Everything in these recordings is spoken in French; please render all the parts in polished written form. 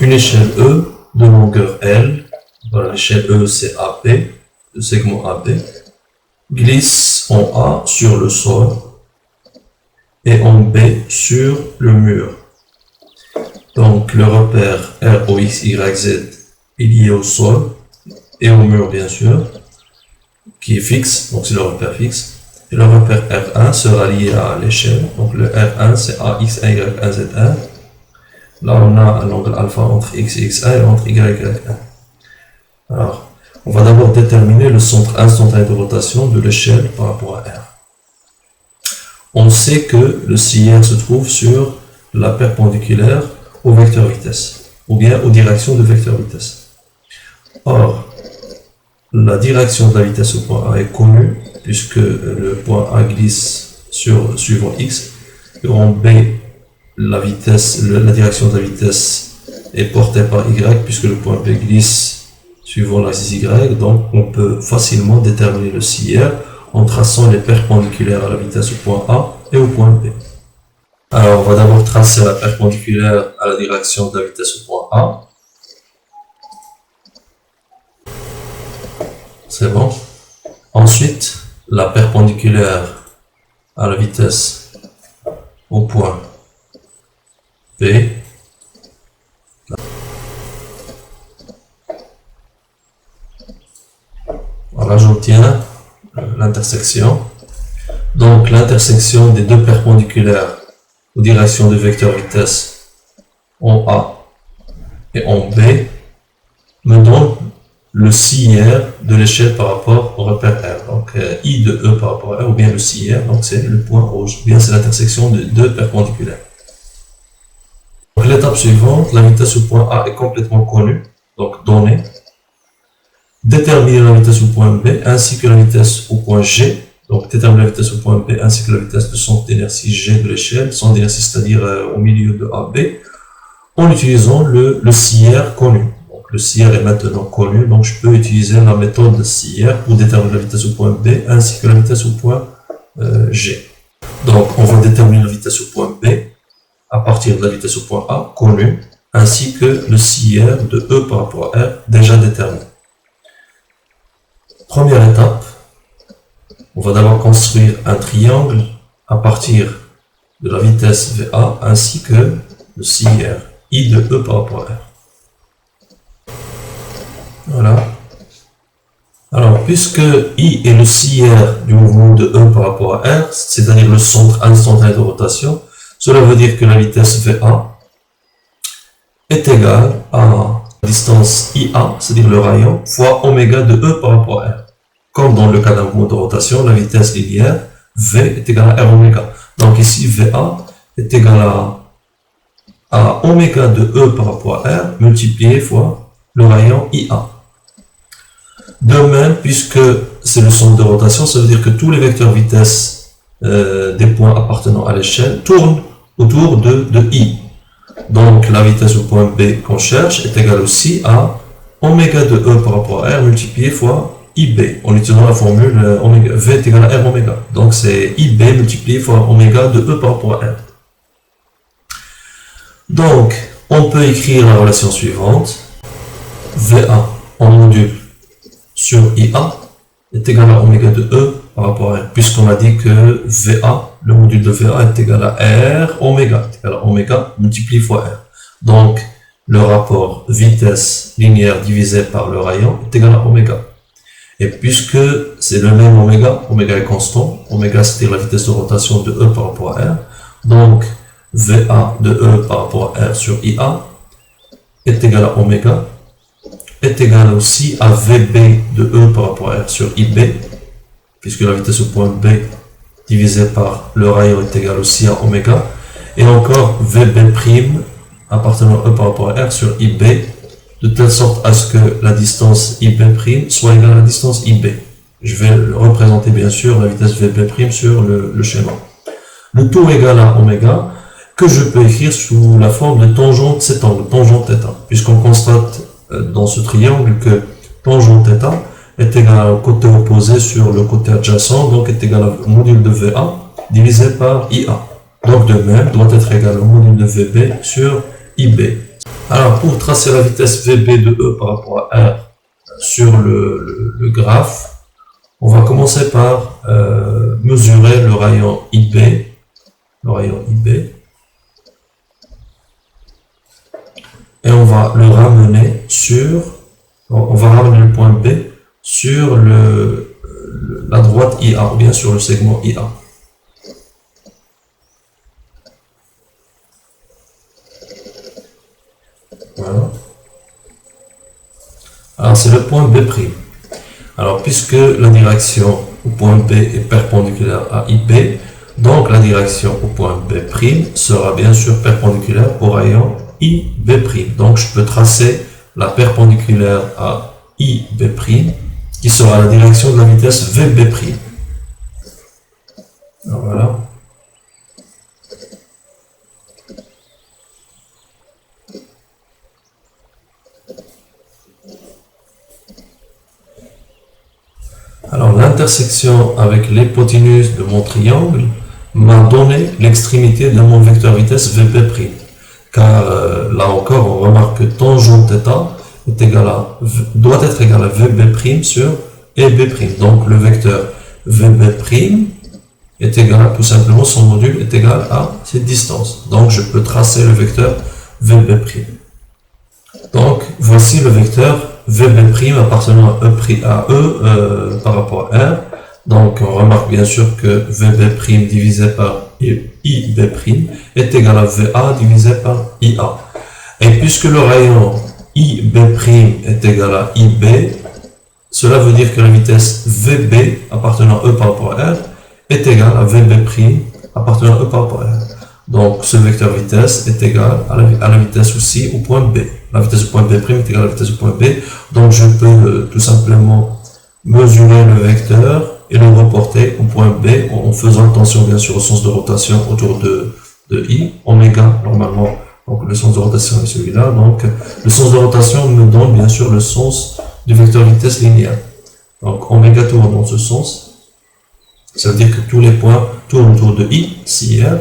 une échelle E de longueur L, voilà, l'échelle E c'est AB, le segment AB, glisse en A sur le sol et en B sur le mur. Donc le repère R, O, X, Y, Z est lié au sol et au mur bien sûr, qui est fixe, donc c'est le repère fixe. Et le repère R1 sera lié à l'échelle, donc le R1 c'est AX, AY, AZ1. Là on a un angle alpha entre X et X1 et entre Y et Y1. Alors, on va d'abord déterminer le centre instantané de rotation de l'échelle par rapport à R. On sait que le CR se trouve sur la perpendiculaire au vecteur vitesse, ou bien aux directions de vecteur vitesse. Or, la direction de la vitesse au point A est connue, puisque le point A glisse suivant X, et en B, la direction de la vitesse est portée par Y, puisque le point B glisse suivant l'axe Y, donc on peut facilement déterminer le CR en traçant les perpendiculaires à la vitesse au point A et au point B. Alors, on va d'abord tracer la perpendiculaire à la direction de la vitesse au point A. C'est bon. Ensuite, la perpendiculaire à la vitesse au point B. Voilà, j'obtiens l'intersection. Donc, l'intersection des deux perpendiculaires aux directions de vecteur vitesse en A et en B me donne le CR de l'échelle par rapport au repère R. Donc, I de E par rapport à R, ou bien le CR, donc c'est le point rouge, ou bien c'est l'intersection de deux perpendiculaires. Donc, l'étape suivante, la vitesse au point A est complètement connue, donc donnée. Déterminer la vitesse au point B ainsi que la vitesse au point G. Donc, déterminer la vitesse au point B ainsi que la vitesse de centre d'inertie G de l'échelle, centre d'inertie c'est-à-dire au milieu de AB, en utilisant le CR connu. Donc, le CR est maintenant connu, donc je peux utiliser la méthode de CR pour déterminer la vitesse au point B ainsi que la vitesse au point G. Donc, on va déterminer la vitesse au point B à partir de la vitesse au point A connue, ainsi que le CR de E par rapport à R déjà déterminé. Première étape, on va d'abord construire un triangle à partir de la vitesse VA ainsi que le CR I de E par rapport à R. Voilà. Alors, puisque I est le CR du mouvement de E par rapport à R, c'est-à-dire le centre instantané de rotation, cela veut dire que la vitesse VA est égale à la distance IA, c'est-à-dire le rayon, fois oméga de E par rapport à R. Comme dans le cas d'un mouvement de rotation, la vitesse linéaire, V est égale à R oméga. Donc ici, VA est égal à oméga de E par rapport à R, multiplié fois le rayon IA. De même, puisque c'est le centre de rotation, ça veut dire que tous les vecteurs vitesse des points appartenant à l'échelle tournent autour de I. Donc la vitesse au point B qu'on cherche est égale aussi à oméga de E par rapport à R multiplié fois IB, en utilisant la formule V est égal à R oméga. Donc c'est IB multiplié fois oméga de E par rapport à R. Donc, on peut écrire la relation suivante. VA en module sur IA est égal à oméga de E par rapport à R, puisqu'on a dit que VA, le module de VA est égal à R oméga, est égal à oméga multiplié fois R. Donc, le rapport vitesse linéaire divisé par le rayon est égal à oméga. Et puisque c'est le même oméga, oméga est constant, oméga c'est la vitesse de rotation de E par rapport à R, donc VA de E par rapport à R sur IA est égal à oméga, est égal aussi à VB de E par rapport à R sur IB, puisque la vitesse au point B divisé par le rayon est égal aussi à oméga, et encore VB' appartenant à E par rapport à R sur IB, de telle sorte à ce que la distance IB' soit égale à la distance IB. Je vais représenter bien sûr la vitesse VB' sur le schéma. Le tout égal à oméga, que je peux écrire sous la forme de tangente cet angle, tangente θ, puisqu'on constate dans ce triangle que tangente θ est égal au côté opposé sur le côté adjacent, donc est égal au module de VA divisé par IA. Donc de même, doit être égal au module de VB sur IB. Alors, pour tracer la vitesse VB de E par rapport à R sur le graphe, on va commencer par mesurer le rayon IB. Et on va le ramener on va ramener le point B sur la droite IA, ou bien sur le segment IA. Voilà. Alors c'est le point B'. Alors puisque la direction au point B est perpendiculaire à IB, donc la direction au point B' sera bien sûr perpendiculaire au rayon IB'. Donc je peux tracer la perpendiculaire à IB', qui sera la direction de la vitesse VB'. Alors voilà. Alors l'intersection avec l'hypoténuse de mon triangle m'a donné l'extrémité de mon vecteur vitesse VB'. Car là encore, on remarque que tangente θ doit être égal à VB' sur EB'. Donc le vecteur VB' est égal à, tout simplement, son module est égal à cette distance. Donc je peux tracer le vecteur VB'. Donc voici le vecteur VB' appartenant à E par rapport à R. Donc on remarque bien sûr que VB' divisé par IB' est égal à VA divisé par IA. Et puisque le rayon IB' est égal à IB, cela veut dire que la vitesse VB appartenant à E par rapport à R est égale à VB' appartenant à E par rapport à R. Donc ce vecteur vitesse est égal à la vitesse aussi au point B. La vitesse du point B' est égale à la vitesse du point B. Donc je peux tout simplement mesurer le vecteur et le reporter au point B en faisant attention bien sûr au sens de rotation autour de I, oméga normalement. Donc le sens de rotation est celui-là. Donc le sens de rotation me donne bien sûr le sens du vecteur vitesse linéaire. Donc oméga tourne dans ce sens. Ça veut dire que tous les points tournent autour de I, si R,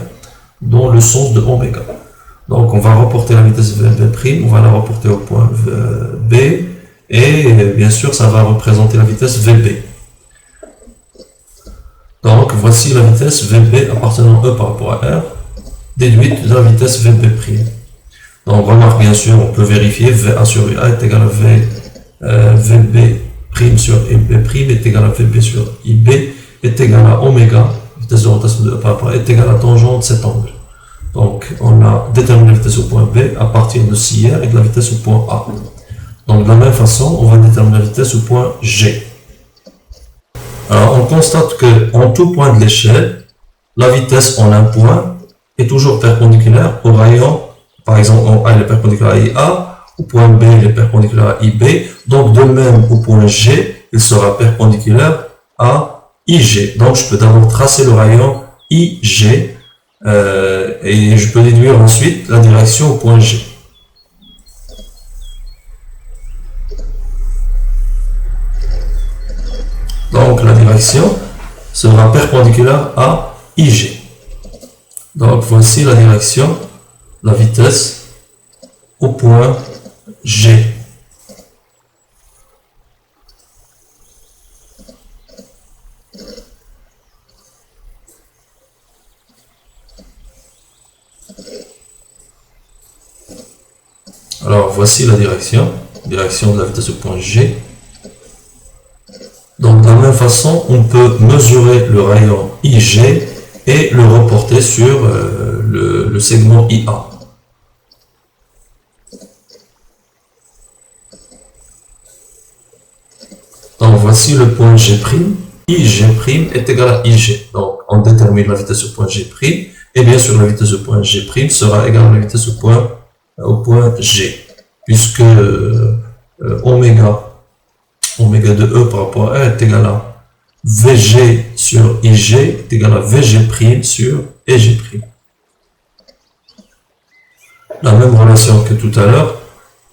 dans le sens de oméga. Donc on va reporter la vitesse VB', on va la reporter au point B, et bien sûr ça va représenter la vitesse VB. Donc voici la vitesse VB appartenant à E par rapport à R, déduite de la vitesse VB'. Donc remarque bien sûr, on peut vérifier VA sur IA est égal à VB' sur IB' est égal à VB sur IB est égal à oméga, vitesse de rotation de E par rapport à R est égal à tangente de cet angle. Donc on a déterminé la vitesse au point B à partir de CR et de la vitesse au point A. Donc de la même façon, on va déterminer la vitesse au point G. Alors on constate qu'en tout point de l'échelle, la vitesse en un point est toujours perpendiculaire au rayon. Par exemple, en A, elle est perpendiculaire à IA, au point B, elle est perpendiculaire à IB. Donc de même, au point G, il sera perpendiculaire à IG. Donc je peux d'abord tracer le rayon IG et je peux déduire ensuite la direction au point G. Donc la direction sera perpendiculaire à IG. Donc voici la direction, la vitesse au point G. Alors voici la direction de la vitesse au point G. Donc de la même façon, on peut mesurer le rayon IG et le reporter sur le segment IA. Donc voici le point G'. IG' est égal à IG. Donc on détermine la vitesse au point G'. Et bien sûr la vitesse au point G' sera égale à la vitesse au point G. Puisque oméga de E par rapport à R est égal à VG sur IG est égal à VG' sur EG'. La même relation que tout à l'heure,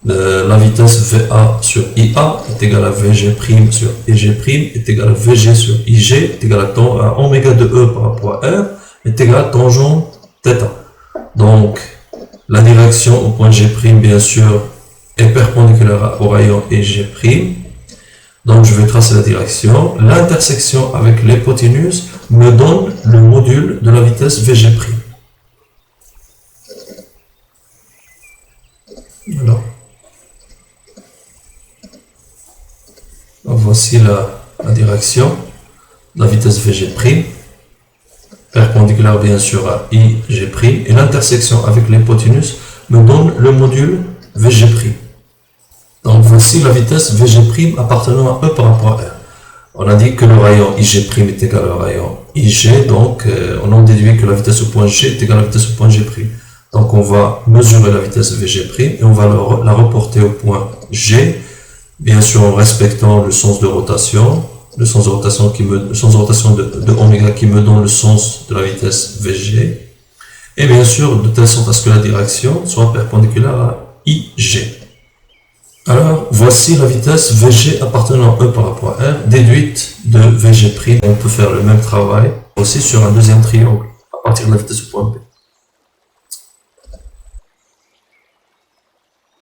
la vitesse VA sur IA est égale à VG' sur EG' est égal à VG sur IG est égal à oméga de E par rapport à R est égal à tangente θ. Donc La direction au point G', bien sûr, est perpendiculaire au rayon EG'. Donc, je vais tracer la direction. L'intersection avec l'hypoténuse me donne le module de la vitesse VG'. Voilà. Donc, voici la direction, la vitesse VG', perpendiculaire bien sûr à IG', et l'intersection avec l'hypoténuse me donne le module VG'. Donc voici la vitesse VG' appartenant à E par rapport à R. On a dit que le rayon IG' est égal au rayon IG, donc on en déduit que la vitesse au point G est égale à la vitesse au point G'. Donc on va mesurer la vitesse VG' et on va la reporter au point G, bien sûr en respectant le sens de rotation, le sens de rotation de oméga qui me donne le sens de la vitesse VG, et bien sûr de telle sorte à ce que la direction soit perpendiculaire à IG. Alors, voici la vitesse VG appartenant à E par rapport à R, déduite de VG'. On peut faire le même travail aussi sur un deuxième triangle, à partir de la vitesse au point B.